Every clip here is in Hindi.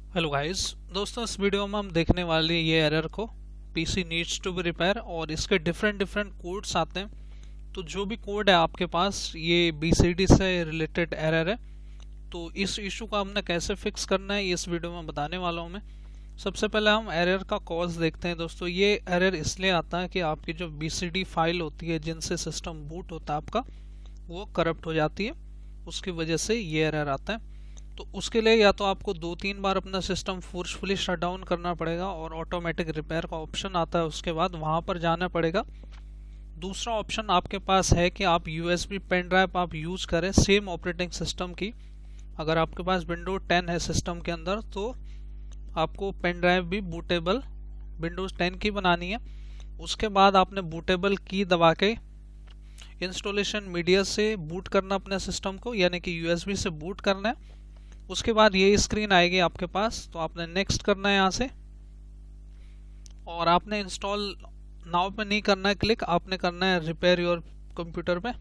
हेलो गाइस दोस्तों, इस वीडियो में हम देखने वाले ये एरर को PC needs to be repair और इसके डिफरेंट डिफरेंट कोड्स आते हैं। तो जो भी कोड है आपके पास ये बीसीडी से रिलेटेड एरर है। तो इस इशू को हमने कैसे फिक्स करना है ये इस वीडियो में बताने वाला हूँ मैं। सबसे पहले हम एरर का कॉज देखते हैं। दोस्तों ये एरर इसलिए आता है कि आपकी जो बीसीडी फाइल होती है जिनसे सिस्टम बूट होता है आपका, वो करप्ट हो जाती है। उसकी वजह से ये एरर आता है। तो उसके लिए या तो आपको 2-3 बार अपना सिस्टम फोर्सफुली शट डाउन करना पड़ेगा और ऑटोमेटिक रिपेयर का ऑप्शन आता है, उसके बाद वहां पर जाना पड़ेगा। दूसरा ऑप्शन आपके पास है कि आप यूएसबी पेन ड्राइव आप यूज करें सेम ऑपरेटिंग सिस्टम की। अगर आपके पास विंडोज 10 है सिस्टम के अंदर तो आपको पेन ड्राइव भी बूटेबल विंडोज 10 की बनानी है। उसके बाद आपने बूटेबल की दबा के इंस्टॉलेशन मीडिया से बूट करना अपने सिस्टम को, यानी कि यूएसबी से बूट करना है। उसके बाद ये स्क्रीन आएगी आपके पास, तो आपने नेक्स्ट करना है यहाँ से और आपने इंस्टॉल नाउ पे नहीं करना है क्लिक, आपने करना है रिपेयर योर कंप्यूटर पे।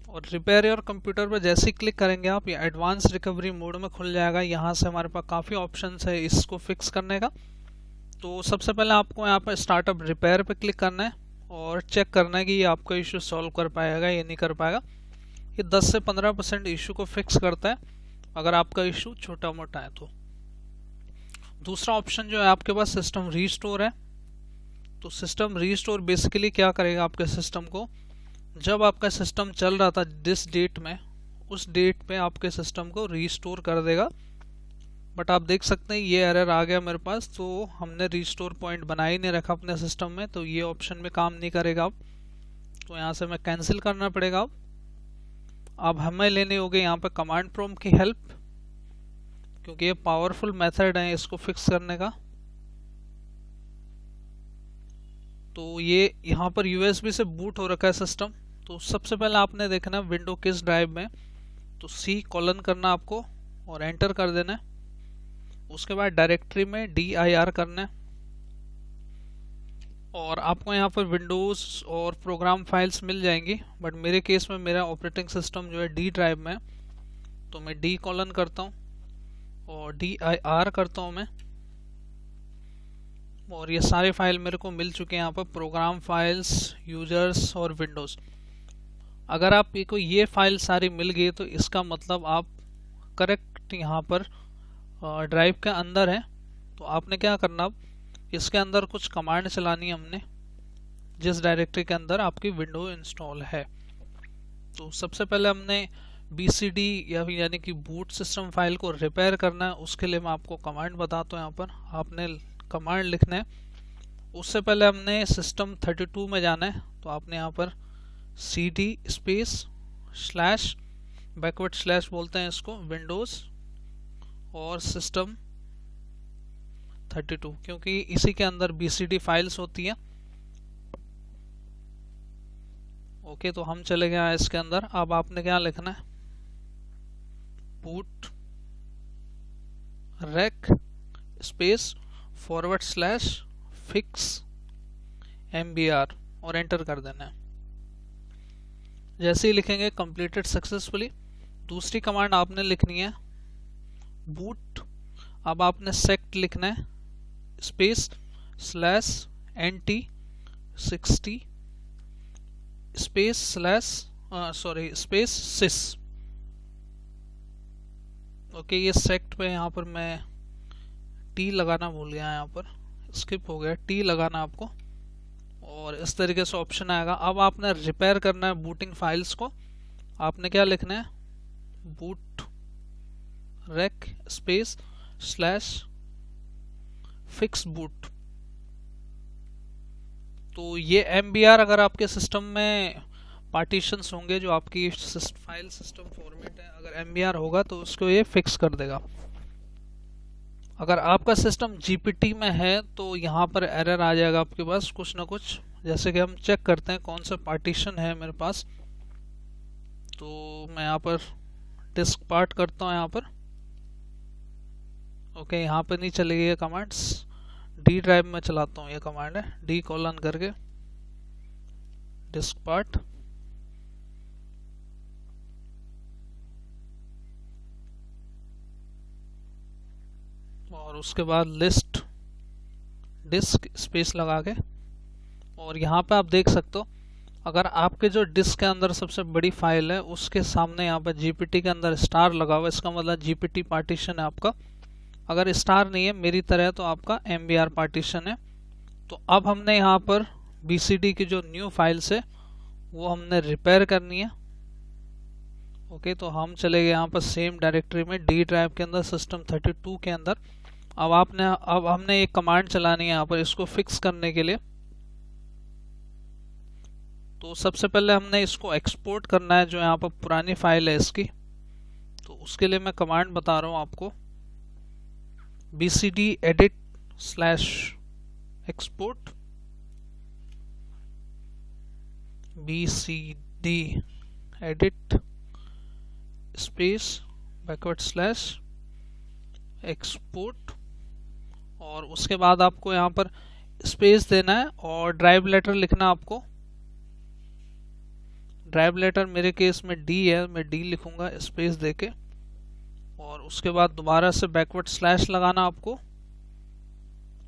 और रिपेयर योर कंप्यूटर पे जैसे ही क्लिक करेंगे आप, ये एडवांस रिकवरी मोड में खुल जाएगा। यहाँ से हमारे पास काफ़ी ऑप्शंस है इसको फिक्स करने का। तो सबसे पहले आपको यहाँ पर स्टार्टअप रिपेयर पे क्लिक करना है और चेक करना है कि ये आपका इशू सॉल्व कर पाएगा या नहीं कर पाएगा। ये 10 से 15% इशू को फिक्स करता है अगर आपका इशू छोटा मोटा है तो। दूसरा ऑप्शन जो है आपके पास सिस्टम रीस्टोर है। तो सिस्टम रीस्टोर बेसिकली क्या करेगा, आपके सिस्टम को जब आपका सिस्टम चल रहा था जिस डेट में, उस डेट पे आपके सिस्टम को रीस्टोर कर देगा। बट आप देख सकते हैं ये एरर आ गया मेरे पास, तो हमने रीस्टोर पॉइंट बना ही नहीं रखा अपने सिस्टम में, तो ये ऑप्शन में काम नहीं करेगा अब। तो यहाँ से मैं कैंसिल करना पड़ेगा। अब हमें लेनी होगी यहाँ पे कमांड प्रॉम्प्ट की हेल्प, क्योंकि ये पावरफुल मेथड है इसको फिक्स करने का। तो ये यहाँ पर यूएसबी से बूट हो रखा है सिस्टम। तो सबसे पहले आपने देखना विंडो किस ड्राइव में, तो C: करना आपको और एंटर कर देना है। उसके बाद डायरेक्टरी में dir करना है और आपको यहाँ पर विंडोज़ और प्रोग्राम फाइल्स मिल जाएंगी। बट मेरे केस में मेरा ऑपरेटिंग सिस्टम जो है D ड्राइव में, तो मैं D: करता हूँ और dir करता हूँ मैं। और ये सारे फाइल मेरे को मिल चुके हैं यहाँ पर, प्रोग्राम फाइल्स, यूजर्स और विंडोज़। अगर आप को ये फाइल सारी मिल गई तो इसका मतलब आप करेक्ट यहाँ पर ड्राइव के अंदर है। तो आपने क्या करना, अब इसके अंदर कुछ कमांड चलानी है हमने, जिस डायरेक्टरी के अंदर आपकी विंडो इंस्टॉल है। तो सबसे पहले हमने BCD यानी कि बूट सिस्टम फाइल को रिपेयर करना है। उसके लिए मैं आपको कमांड बताता हूँ। यहाँ पर आपने कमांड लिखना है। उससे पहले हमने सिस्टम 32 में जाना है। तो आपने यहाँ पर CD स्पेस / बैकवर्ड स्लैश बोलते हैं इसको, विंडोज़ और सिस्टम 32, क्योंकि इसी के अंदर BCD फाइल्स होती हैं। ओके, तो हम चले गए इसके अंदर। अब आपने क्या लिखना है, boot rec space / fix MBR और एंटर कर देना है। जैसे ही लिखेंगे कंप्लीटेड सक्सेसफुली। दूसरी कमांड आपने लिखनी है बूट, अब आपने सेक्ट लिखना है space /NT60 space sys। Okay, ये सेक्ट पे यहाँ पर मैं T लगाना भूल गया, यहाँ पर स्किप हो गया, T लगाना आपको। और इस तरीके से ऑप्शन आएगा। अब आपने रिपेयर करना है बूटिंग फाइल्स को। आपने क्या लिखना है, boot rec space /fix boot. तो ये MBR अगर आपके सिस्टम में पार्टीशंस होंगे जो आपकी फाइल सिस्टम फॉर्मेट है, अगर MBR होगा तो उसको ये फिक्स कर देगा। अगर आपका सिस्टम GPT में है तो यहाँ पर एरर आ जाएगा आपके पास कुछ ना कुछ। जैसे कि हम चेक करते हैं कौन सा पार्टीशन है मेरे पास। तो मैं यहाँ पर डिस्क पार्ट करता हूँ यहाँ पर। ओके, यहाँ पे नहीं चलेगी ये कमांड्स, D ड्राइव में चलाता हूँ। ये कमांड है D: करके डिस्क पार्ट। और उसके बाद लिस्ट डिस्क स्पेस लगा के, और यहाँ पे आप देख सकते हो अगर आपके जो डिस्क के अंदर सबसे बड़ी फाइल है उसके सामने यहाँ पर जीपीटी के अंदर स्टार लगा हुआ है, इसका मतलब जीपीटी पार्टीशन है आपका। अगर स्टार नहीं है मेरी तरह तो आपका एमबीआर पार्टीशन है। तो अब हमने यहाँ पर बीसीडी की जो न्यू फाइल्स है वो हमने रिपेयर करनी है। ओके, तो हम चले गए यहाँ पर सेम डायरेक्टरी में डी ड्राइव के अंदर system32 के अंदर। अब हमने एक कमांड चलानी है यहाँ पर इसको फिक्स करने के लिए। तो सबसे पहले हमने इसको एक्सपोर्ट करना है, जो यहाँ पर पुरानी फाइल है इसकी। तो उसके लिए मैं कमांड बता रहा हूँ आपको, bcd edit/export, bcd edit space /export, और उसके बाद आपको यहाँ पर स्पेस देना है और ड्राइव लेटर लिखना आपको। ड्राइव लेटर मेरे केस में डी है, मैं डी लिखूंगा स्पेस देके, और उसके बाद दोबारा से बैकवर्ड स्लैश लगाना आपको,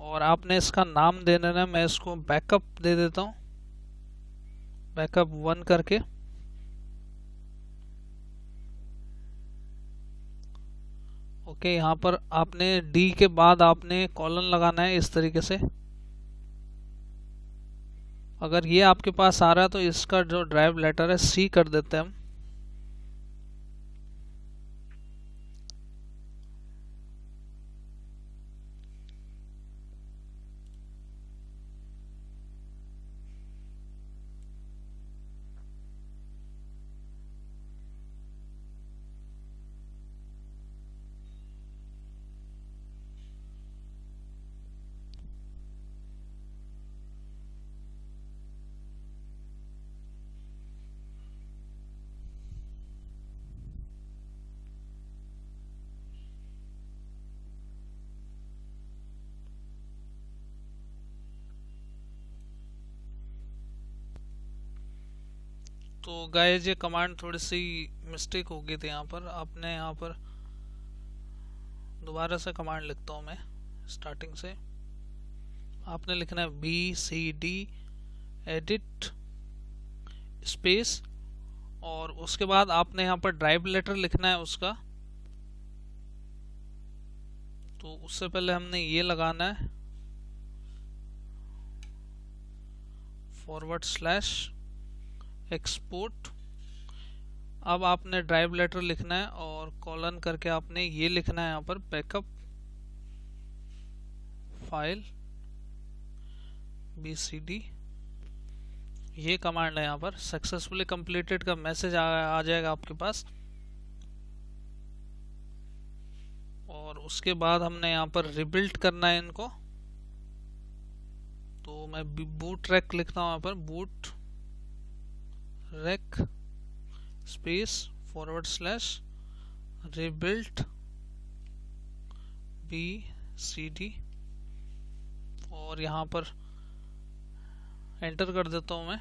और आपने इसका नाम दे देना है। मैं इसको बैकअप दे देता हूँ, बैकअप 1 करके। ओके, यहाँ पर आपने डी के बाद आपने कॉलन लगाना है इस तरीके से। अगर ये आपके पास आ रहा है तो इसका जो ड्राइव लेटर है सी कर देते हैं हम। तो गाइस ये कमांड थोड़ी सी मिस्टेक हो गई थी यहाँ पर। आपने यहाँ पर दोबारा से कमांड लिखता हूँ मैं स्टार्टिंग से। आपने लिखना है bcd edit स्पेस, और उसके बाद आपने यहाँ पर ड्राइव लेटर लिखना है उसका। तो उससे पहले हमने ये लगाना है /export। अब आपने ड्राइव लेटर लिखना है और कॉलन करके आपने ये लिखना है यहाँ पर बैकअप फाइल bcd। ये कमांड है यहाँ पर सक्सेसफुली कंप्लीटेड का मैसेज आ जाएगा आपके पास। और उसके बाद हमने यहाँ पर रिबिल्ड करना है इनको। तो मैं बूट रैक लिखता हूँ यहाँ पर, boot rack space /rebuild bcd, और यहाँ पर एंटर कर देता हूँ मैं।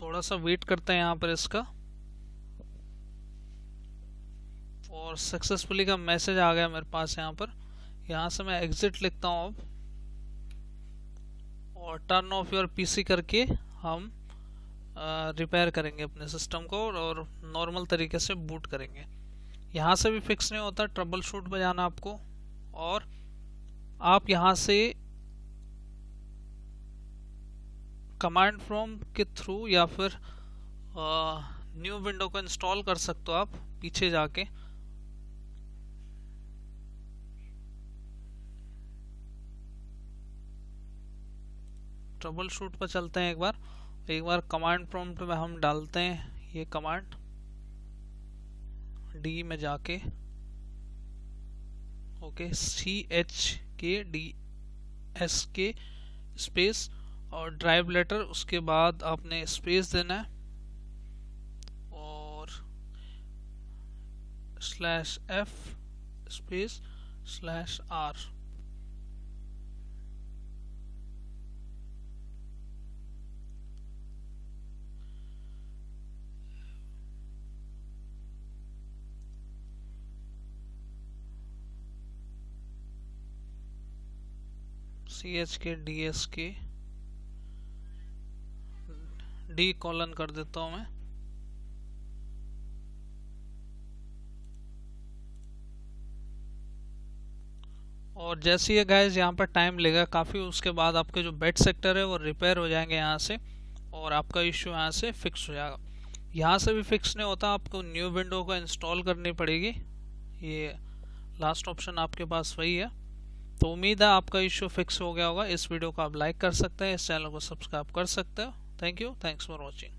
थोड़ा सा वेट करते हैं यहाँ पर इसका, और सक्सेसफुली का मैसेज आ गया मेरे पास यहाँ पर। यहाँ से मैं एग्जिट लिखता हूँ अब, और टर्न ऑफ योर पीसी करके हम रिपेयर करेंगे अपने सिस्टम को और नॉर्मल तरीके से बूट करेंगे। यहाँ से भी फिक्स नहीं होता, ट्रबल शूट पे जाना आपको, और आप यहाँ से कमांड प्रॉम्प्ट के थ्रू या फिर न्यू विंडो को इंस्टॉल कर सकते हो आप पीछे जाके। ट्रबल शूट पर चलते हैं एक बार कमांड प्रॉम्प्ट में हम डालते हैं ये कमांड डी में जाके, ओके, CHKDSK स्पेस और ड्राइव लेटर, उसके बाद आपने स्पेस देना है और /F space /R। CHK DSK D colon कर देता हूँ मैं। और जैसे ये गाइस यहाँ पर टाइम लेगा काफ़ी, उसके बाद आपके जो बेड सेक्टर है वो रिपेयर हो जाएंगे यहाँ से, और आपका इश्यू यहाँ से फिक्स हो जाएगा। यहाँ से भी फिक्स नहीं होता, आपको न्यू विंडो को इंस्टॉल करनी पड़ेगी। ये लास्ट ऑप्शन आपके पास वही है। तो उम्मीद है आपका इश्यू फिक्स हो गया होगा। इस वीडियो को आप लाइक कर सकते हैं, इस चैनल को सब्सक्राइब कर सकते हो। Thank you, thanks for watching.